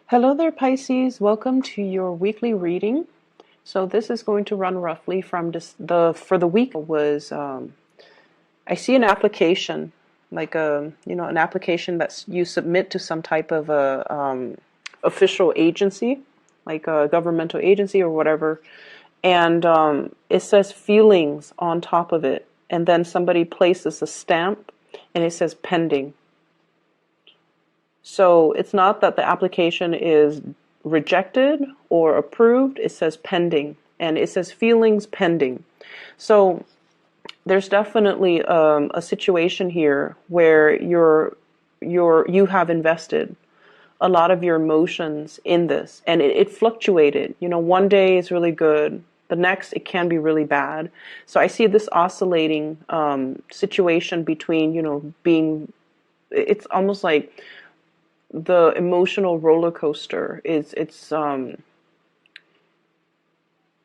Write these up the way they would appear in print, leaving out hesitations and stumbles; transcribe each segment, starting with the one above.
Hello there, Pisces. Welcome to your weekly reading. So this is going to run roughly from for the week was I see an application, like an application that you submit to some type of a official agency, like a governmental agency or whatever, and it says feelings on top of it, and then somebody places a stamp, and it says pending. So it's not that the application is rejected or approved, it says pending, and it says feelings pending. So there's definitely a situation here where you have invested a lot of your emotions in this, and it fluctuated. One day is really good, the next it can be really bad. So I see this oscillating situation between being, it's almost like the emotional roller coaster it's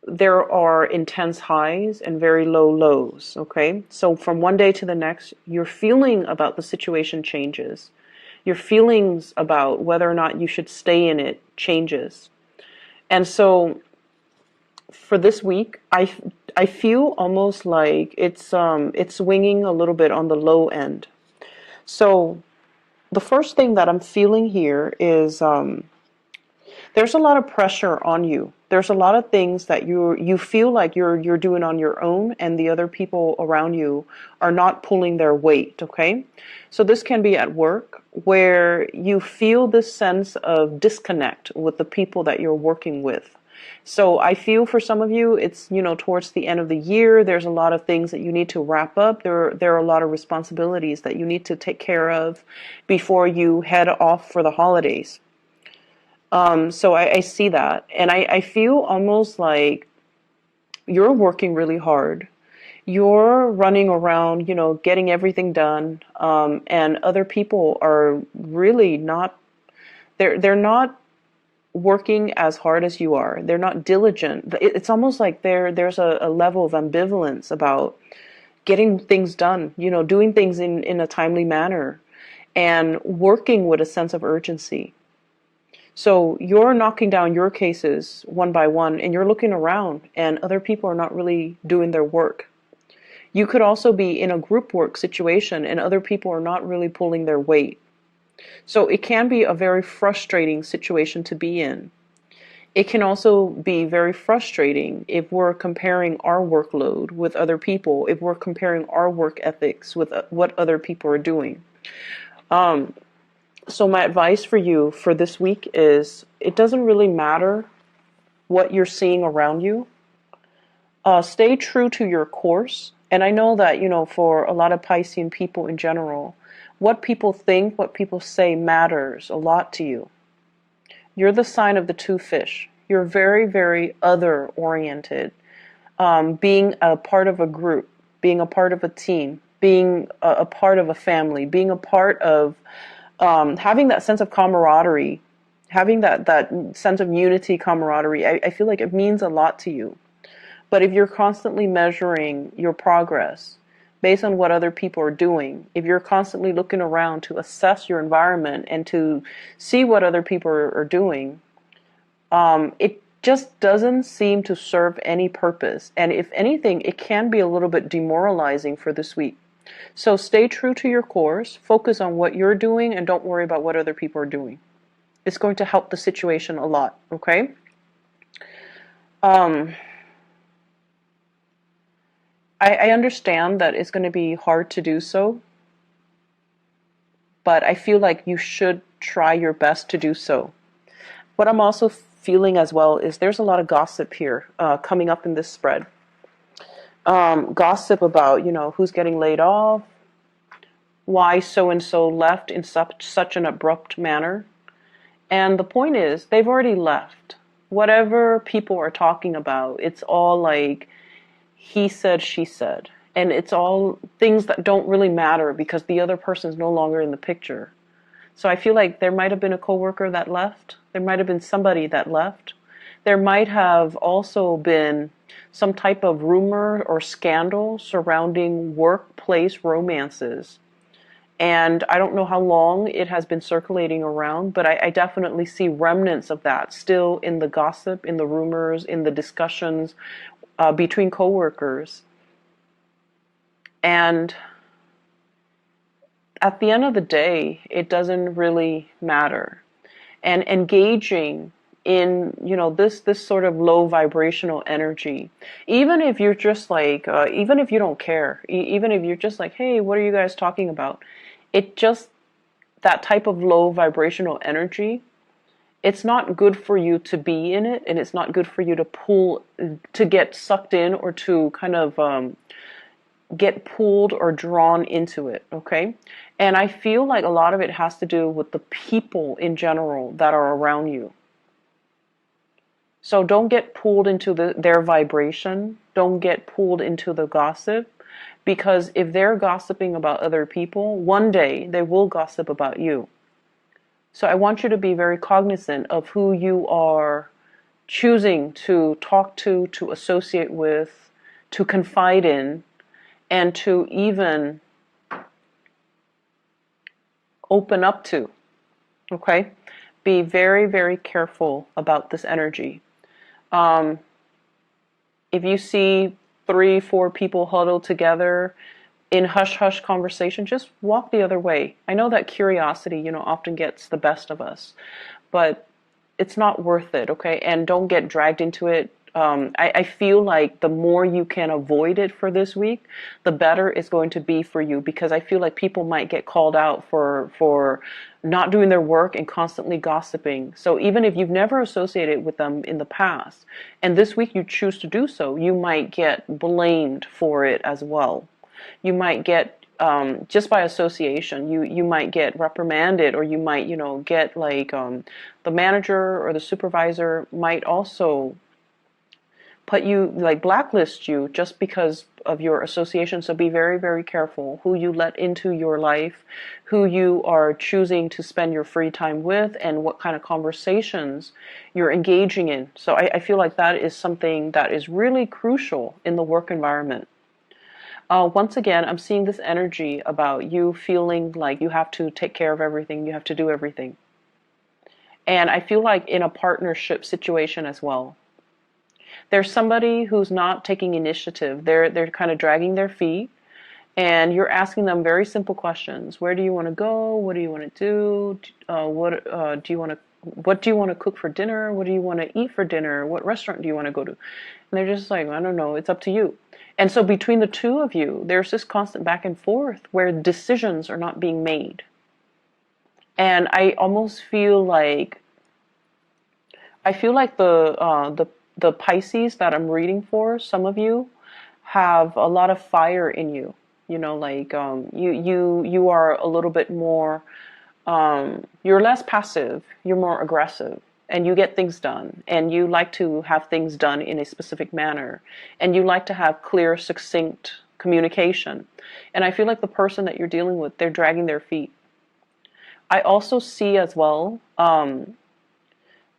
there are intense highs and very low lows. Okay, so from one day to the next, your feeling about the situation changes. Your feelings about whether or not you should stay in it changes. And so for this week, I feel almost like it's swinging a little bit on the low end. So the first thing that I'm feeling here is there's a lot of pressure on you. There's a lot of things that you feel like you're doing on your own, and the other people around you are not pulling their weight. Okay, so this can be at work where you feel this sense of disconnect with the people that you're working with. So I feel for some of you, it's towards the end of the year. There's a lot of things that you need to wrap up. There are a lot of responsibilities that you need to take care of before you head off for the holidays. So I see that, and I feel almost like you're working really hard. You're running around, getting everything done, and other people are really not. They're not working as hard as you are. They're not diligent. It's almost like there's a level of ambivalence about getting things done. Doing things in a timely manner, and working with a sense of urgency. So you're knocking down your cases one by one, and you're looking around, and other people are not really doing their work. You could also be in a group work situation, and other people are not really pulling their weight. So it can be a very frustrating situation to be in. It can also be very frustrating if we're comparing our workload with other people, if we're comparing our work ethics with what other people are doing. So my advice for you for this week is it doesn't really matter what you're seeing around you. Stay true to your course. And I know that, for a lot of Piscean people in general, what people think, what people say matters a lot to you. You're the sign of the two fish. You're very, very other-oriented. Being a part of a group, being a part of a team, being a part of a family, being a part of having that sense of camaraderie, having that sense of unity, camaraderie, I feel like it means a lot to you. But if you're constantly measuring your progress based on what other people are doing, if you're constantly looking around to assess your environment and to see what other people are doing, it just doesn't seem to serve any purpose. And if anything, it can be a little bit demoralizing for this week. So stay true to your course, focus on what you're doing, and don't worry about what other people are doing. It's going to help the situation a lot, okay? I understand that it's going to be hard to do so, but I feel like you should try your best to do so. What I'm also feeling as well is there's a lot of gossip here coming up in this spread. Gossip about, who's getting laid off, why so-and-so left in such an abrupt manner. And the point is, they've already left. Whatever people are talking about, it's all like he said, she said. And it's all things that don't really matter because the other person is no longer in the picture. So I feel like there might have been a coworker that left. There might have been somebody that left. There might have also been some type of rumor or scandal surrounding workplace romances. And I don't know how long it has been circulating around, but I definitely see remnants of that still in the gossip, in the rumors, in the discussions between coworkers. And at the end of the day, it doesn't really matter. And engaging in, this sort of low vibrational energy, even if you're just like, even if you don't care, even if you're just like, hey, what are you guys talking about? It just, that type of low vibrational energy, it's not good for you to be in it, and it's not good for you to get sucked in, or to kind of get pulled or drawn into it, okay? And I feel like a lot of it has to do with the people in general that are around you. So don't get pulled into their vibration. Don't get pulled into the gossip, because if they're gossiping about other people, one day they will gossip about you. So I want you to be very cognizant of who you are choosing to talk to associate with, to confide in, and to even open up to, okay? Be very, very careful about this energy. If you see 3, 4 people huddled together in hush-hush conversation, just walk the other way. I know that curiosity, often gets the best of us, but it's not worth it, okay? And don't get dragged into it. I feel like the more you can avoid it for this week, the better it's going to be for you, because I feel like people might get called out for not doing their work and constantly gossiping. So even if you've never associated with them in the past, and this week you choose to do so, you might get blamed for it as well. You might get just by association, you might get reprimanded, or you might, get like the manager or the supervisor might also put you, like blacklist you, just because of your association. So be very, very careful who you let into your life, who you are choosing to spend your free time with, and what kind of conversations you're engaging in. So I feel like that is something that is really crucial in the work environment. Once again, I'm seeing this energy about you feeling like you have to take care of everything, you have to do everything. And I feel like in a partnership situation as well, there's somebody who's not taking initiative. They're kind of dragging their feet, and you're asking them very simple questions. Where do you want to go? What do you want to do? What do you want to cook for dinner? What do you want to eat for dinner? What restaurant do you want to go to? And they're just like, I don't know, it's up to you. And so between the two of you, there's this constant back and forth where decisions are not being made. And I almost feel like the Pisces that I'm reading for, some of you have a lot of fire in you. Like you are a little bit more, you're less passive, you're more aggressive, and you get things done, and you like to have things done in a specific manner, and you like to have clear, succinct communication. And I feel like the person that you're dealing with, they're dragging their feet. I also see as well,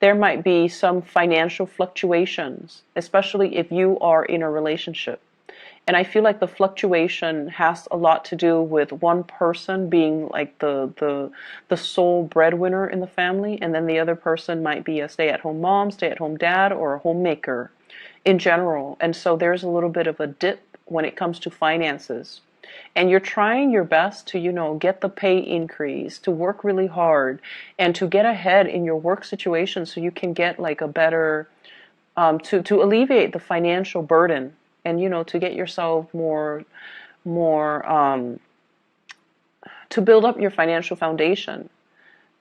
there might be some financial fluctuations, especially if you are in a relationship. And I feel like the fluctuation has a lot to do with one person being like the sole breadwinner in the family, and then the other person might be a stay-at-home mom, stay-at-home dad, or a homemaker in general. And so there's a little bit of a dip when it comes to finances. And you're trying your best to, get the pay increase, to work really hard, and to get ahead in your work situation so you can get like a better, to alleviate the financial burden, and, to get yourself more, to build up your financial foundation.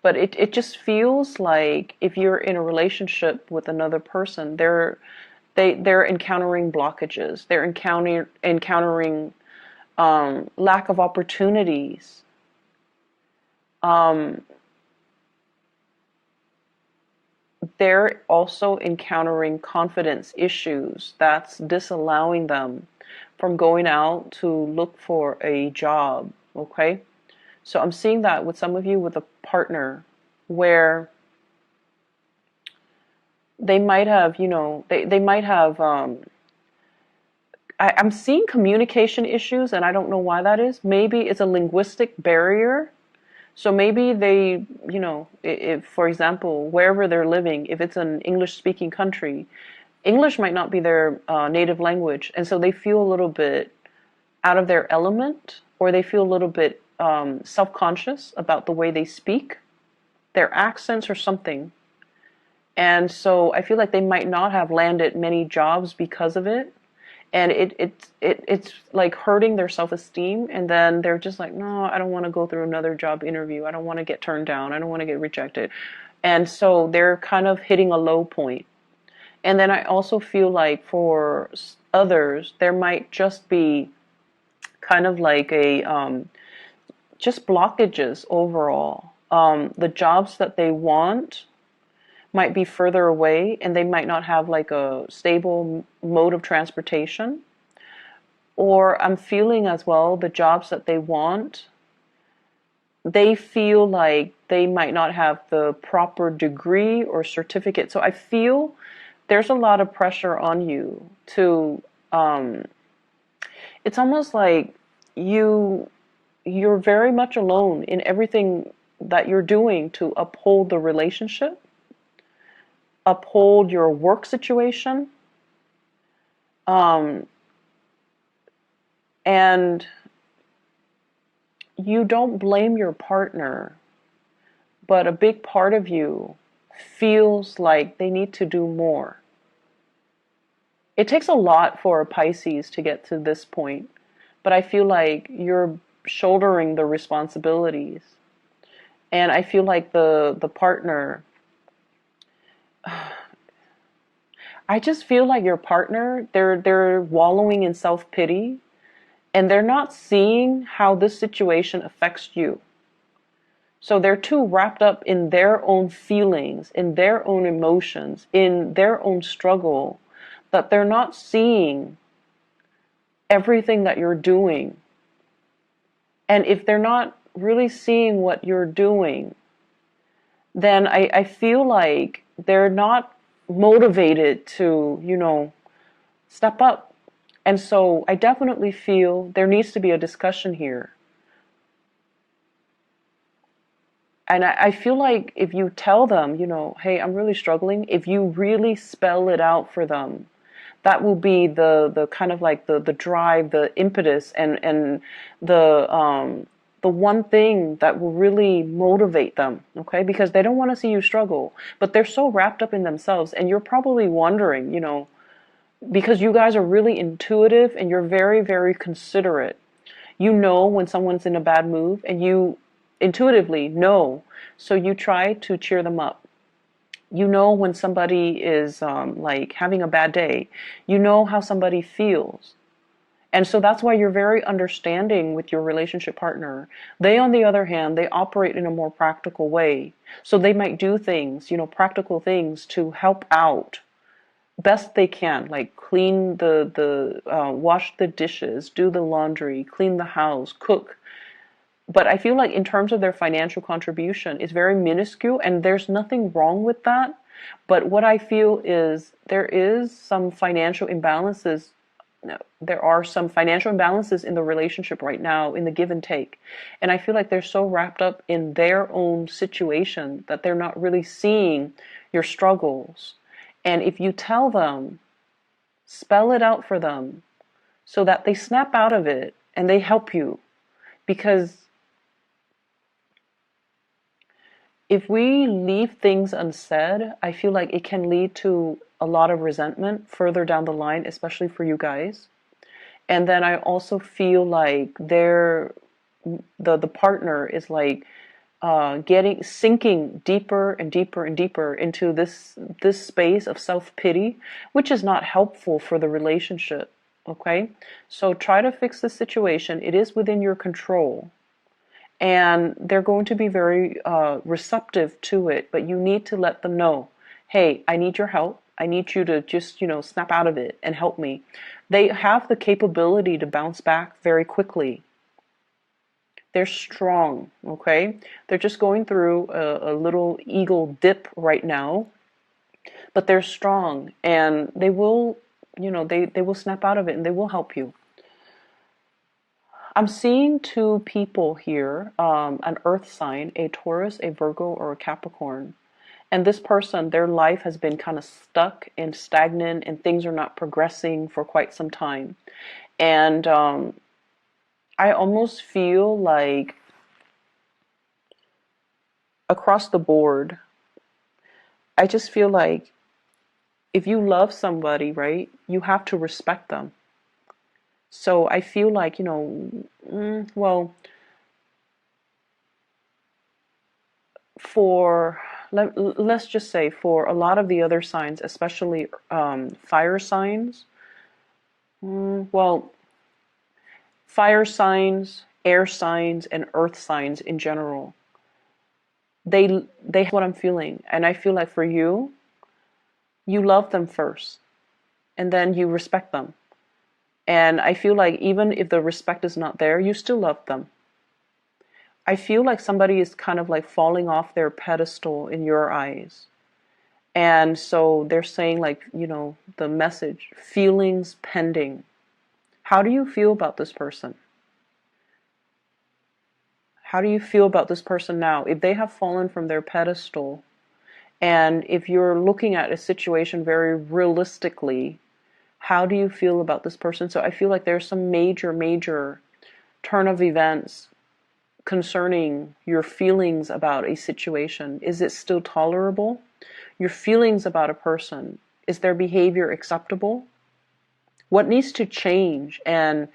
But it just feels like if you're in a relationship with another person, they're encountering blockages. They're encountering lack of opportunities. They're also encountering confidence issues that's disallowing them from going out to look for a job, okay? So I'm seeing that with some of you with a partner where they might have, they might have I'm seeing communication issues, and I don't know why that is. Maybe it's a linguistic barrier. So maybe they, if, for example, wherever they're living, if it's an English-speaking country, English might not be their native language, and so they feel a little bit out of their element, or they feel a little bit self-conscious about the way they speak, their accents or something. And so I feel like they might not have landed many jobs because of it. And it's like hurting their self-esteem, and then they're just like, no, I don't want to go through another job interview. I don't want to get turned down. I don't want to get rejected. And so they're kind of hitting a low point. And then I also feel like for others, there might just be kind of like a just blockages overall. The jobs that they want might be further away, and they might not have like a stable mode of transportation. Or I'm feeling as well, the jobs that they want, they feel like they might not have the proper degree or certificate. So I feel there's a lot of pressure on you to, it's almost like you're very much alone in everything that you're doing to uphold the relationship, uphold your work situation, and you don't blame your partner, but a big part of you feels like they need to do more. It takes a lot for a Pisces to get to this point, but I feel like you're shouldering the responsibilities. And I feel like the partner, I just feel like your partner, they're wallowing in self-pity, and they're not seeing how this situation affects you. So they're too wrapped up in their own feelings, in their own emotions, in their own struggle, that they're not seeing everything that you're doing. And if they're not really seeing what you're doing, then I feel like they're not motivated to, step up. And so I definitely feel there needs to be a discussion here. And I feel like if you tell them, hey, I'm really struggling, if you really spell it out for them, that will be the kind of like the drive, the impetus, and the one thing that will really motivate them, okay? Because they don't want to see you struggle, but they're so wrapped up in themselves, and you're probably wondering, because you guys are really intuitive and you're very, very considerate. You know when someone's in a bad mood, and you intuitively know, so you try to cheer them up. You know when somebody is like having a bad day. You know how somebody feels. And so that's why you're very understanding with your relationship partner. They, on the other hand, they operate in a more practical way. So they might do things, practical things to help out best they can, like clean wash the dishes, do the laundry, clean the house, cook. But I feel like in terms of their financial contribution, it's very minuscule, and there's nothing wrong with that. But what I feel is there is some financial imbalances. There are some financial imbalances in the relationship right now, in the give and take. And I feel like they're so wrapped up in their own situation that they're not really seeing your struggles. And if you tell them, spell it out for them so that they snap out of it and they help you. Because if we leave things unsaid, I feel like it can lead to a lot of resentment further down the line, especially for you guys. And then I also feel like the partner is like sinking deeper and deeper and deeper into this space of self-pity, which is not helpful for the relationship. Okay, so try to fix the situation. It is within your control. And they're going to be very receptive to it, but you need to let them know, hey, I need your help. I need you to just, snap out of it and help me. They have the capability to bounce back very quickly. They're strong, okay? They're just going through a little ego dip right now, but they're strong, and they will they will snap out of it and they will help you. I'm seeing two people here, an earth sign, a Taurus, a Virgo, or a Capricorn. And this person, their life has been kind of stuck and stagnant and things are not progressing for quite some time. And I almost feel like across the board, I just feel like if you love somebody, right, you have to respect them. So I feel like, well, for let's just say for a lot of the other signs, especially fire signs, well, fire signs, air signs, and earth signs in general, they have what I'm feeling, and I feel like for you, you love them first, and then you respect them, and I feel like even if the respect is not there, you still love them. I feel like somebody is kind of like falling off their pedestal in your eyes. And so they're saying, like, the message, feelings pending. How do you feel about this person? How do you feel about this person now? If they have fallen from their pedestal, and if you're looking at a situation very realistically, how do you feel about this person? So I feel like there's some major, major turn of events concerning your feelings about a situation. Is it still tolerable? Your feelings about a person, is their behavior acceptable? What needs to change? And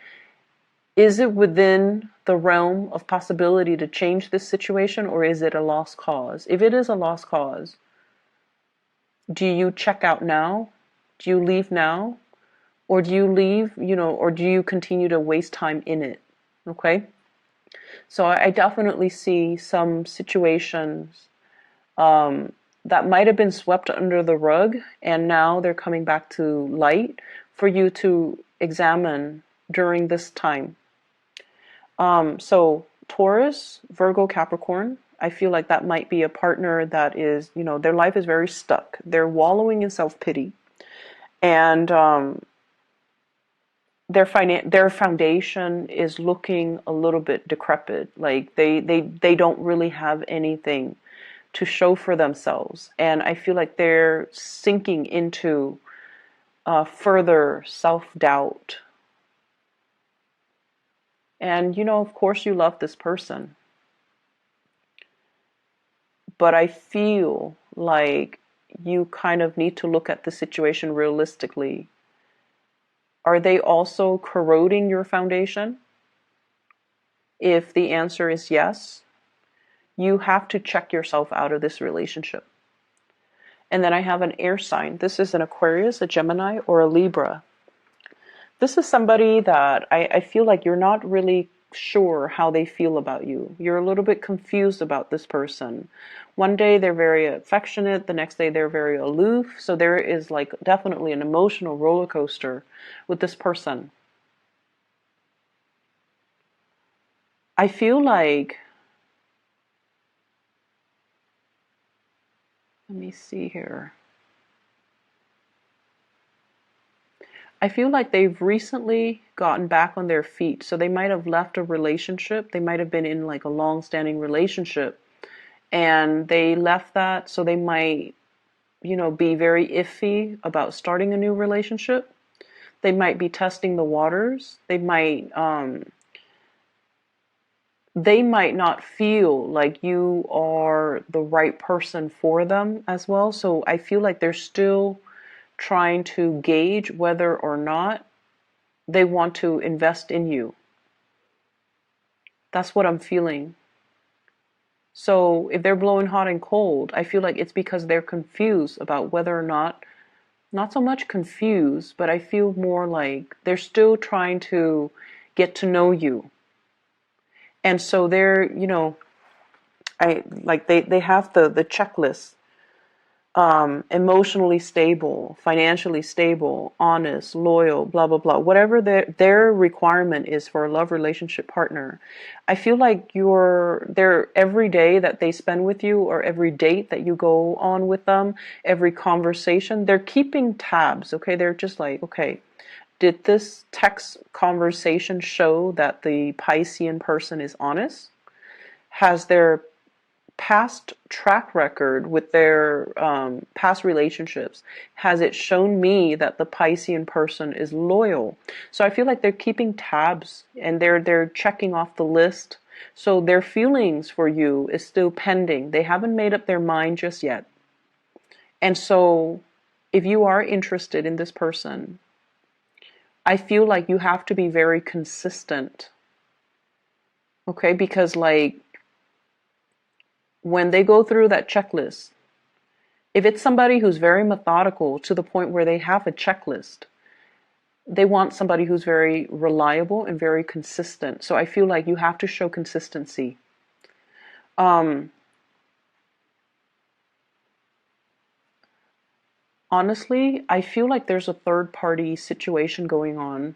is it within the realm of possibility to change this situation, or is it a lost cause? If it is a lost cause, do you check out now? Do you leave now? Or do you leave, or do you continue to waste time in it? Okay? So I definitely see some situations that might have been swept under the rug, and now they're coming back to light for you to examine during this time. So Taurus, Virgo, Capricorn, I feel like that might be a partner that is, their life is very stuck. They're wallowing in self-pity, and their foundation is looking a little bit decrepit. Like they don't really have anything to show for themselves, and I feel like they're sinking into further self-doubt. And of course you love this person, but I feel like you kind of need to look at the situation realistically. Are they also corroding your foundation? If the answer is yes, you have to check yourself out of this relationship. And then I have an air sign. This is an Aquarius, a Gemini, or a Libra. This is somebody that I feel like you're not really sure how they feel about you. You're a little bit confused about this person. One day they're very affectionate, the next day they're very aloof. So there is like definitely an emotional roller coaster with this person. I feel like, let me see here. I feel like they've recently gotten back on their feet. So they might have left a relationship. They might have been in like a long-standing relationship, and they left that. So they might, be very iffy about starting a new relationship. They might be testing the waters. They might not feel like you are the right person for them as well. So I feel like they're still trying to gauge whether or not they want to invest in you. That's what I'm feeling. So if they're blowing hot and cold, I feel like it's because they're confused about whether or not so much confused, but I feel more like they're still trying to get to know you. And so they're, they have the checklist emotionally stable, financially stable, honest, loyal, blah, blah, blah, whatever their requirement is for a love relationship partner. I feel like they're every day that they spend with you, or every date that you go on with them, every conversation, they're keeping tabs, okay? They're just like, okay, did this text conversation show that the Piscean person is honest? Has their past track record with their past relationships, has it shown me that the Piscean person is loyal? So I feel like they're keeping tabs, and they're checking off the list. So their feelings for you is still pending. They haven't made up their mind just yet. And so if you are interested in this person, I feel like you have to be very consistent. Okay? Because like when they go through that checklist, if it's somebody who's very methodical to the point where they have a checklist, they want somebody who's very reliable and very consistent. So I feel like you have to show consistency. Honestly, I feel like there's a third party situation going on.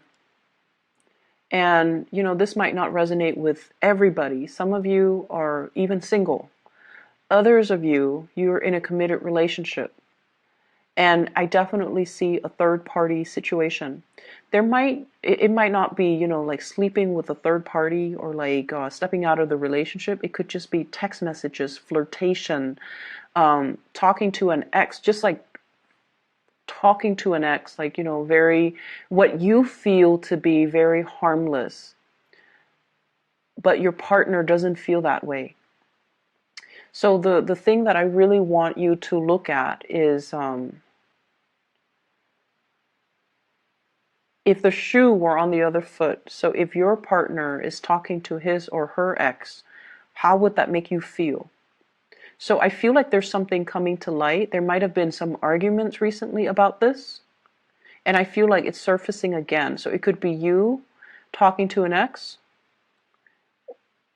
And, you know, this might not resonate with everybody. Some of you are even single. Others of you, you're in a committed relationship. And I definitely see a third party situation. It might not be, you know, like sleeping with a third party, or like stepping out of the relationship. It could just be text messages, flirtation, talking to an ex, just like talking to an ex, like, you know, what you feel to be very harmless, but your partner doesn't feel that way. So the thing that I really want you to look at is, if the shoe were on the other foot, so if your partner is talking to his or her ex, how would that make you feel? So I feel like there's something coming to light. There might have been some arguments recently about this, and I feel like it's surfacing again. So it could be you talking to an ex,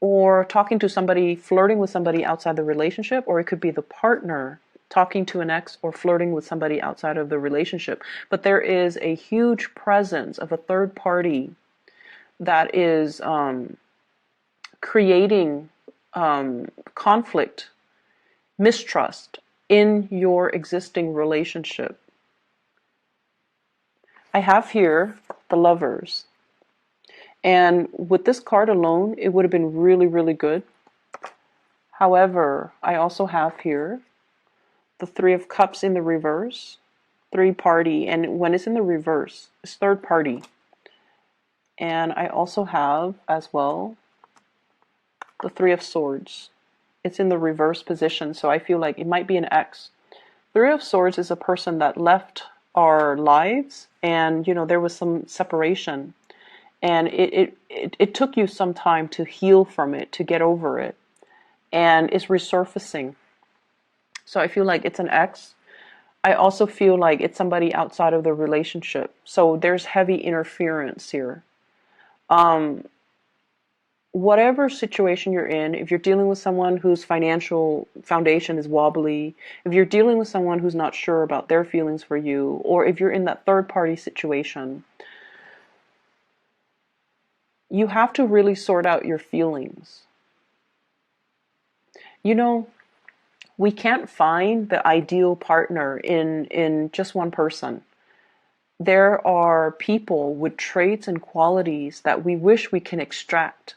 or talking to somebody, flirting with somebody outside the relationship, or it could be the partner talking to an ex or flirting with somebody outside of the relationship. But there is a huge presence of a third party that is creating conflict, mistrust in your existing relationship. I have here the Lovers. And with this card alone, it would have been really, really good. However, I also have here the Three of Cups in the reverse, three party, and when it's in the reverse, it's third party. And I also have as well the Three of Swords. It's in the reverse position, so I feel like it might be an ex. Three of Swords is a person that left our lives, and you know, there was some separation, and it took you some time to heal from it, to get over it, and it's resurfacing. So I feel like it's an ex. I also feel like it's somebody outside of the relationship. So there's heavy interference here. Whatever situation you're in, if you're dealing with someone whose financial foundation is wobbly, if you're dealing with someone who's not sure about their feelings for you, or if you're in that third party situation, you have to really sort out your feelings. You know, we can't find the ideal partner in just one person. There are people with traits and qualities that we wish we can extract.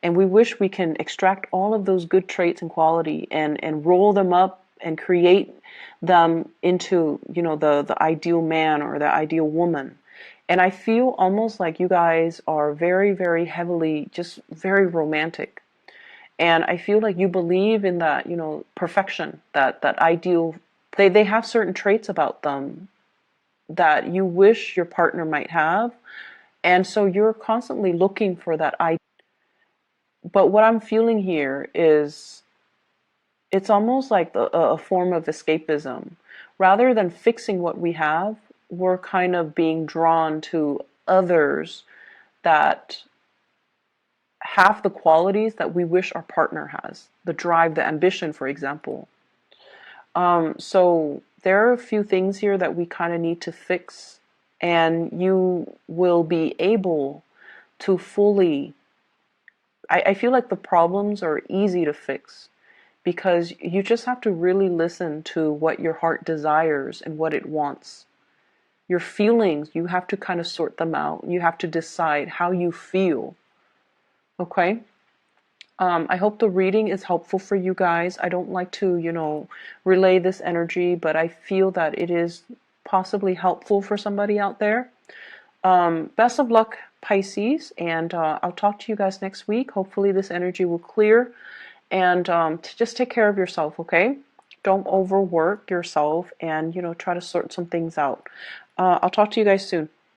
And we wish we can extract all of those good traits and quality and roll them up and create them into, you know, the ideal man or the ideal woman. And I feel almost like you guys are very, very heavily, just very romantic. And I feel like you believe in that, you know, perfection, that ideal. They have certain traits about them that you wish your partner might have. And so you're constantly looking for that ideal. But what I'm feeling here is it's almost like a form of escapism. Rather than fixing what we have, we're kind of being drawn to others that have the qualities that we wish our partner has. The drive, the ambition, for example. So there are a few things here that we kind of need to fix, and you will be able to fully, I feel like the problems are easy to fix because you just have to really listen to what your heart desires and what it wants. Your feelings, you have to kind of sort them out. You have to decide how you feel. Okay? I hope the reading is helpful for you guys. I don't like to, relay this energy, but I feel that it is possibly helpful for somebody out there. Best of luck, Pisces, and I'll talk to you guys next week. Hopefully this energy will clear, and just take care of yourself, okay? Don't overwork yourself, and try to sort some things out. I'll talk to you guys soon.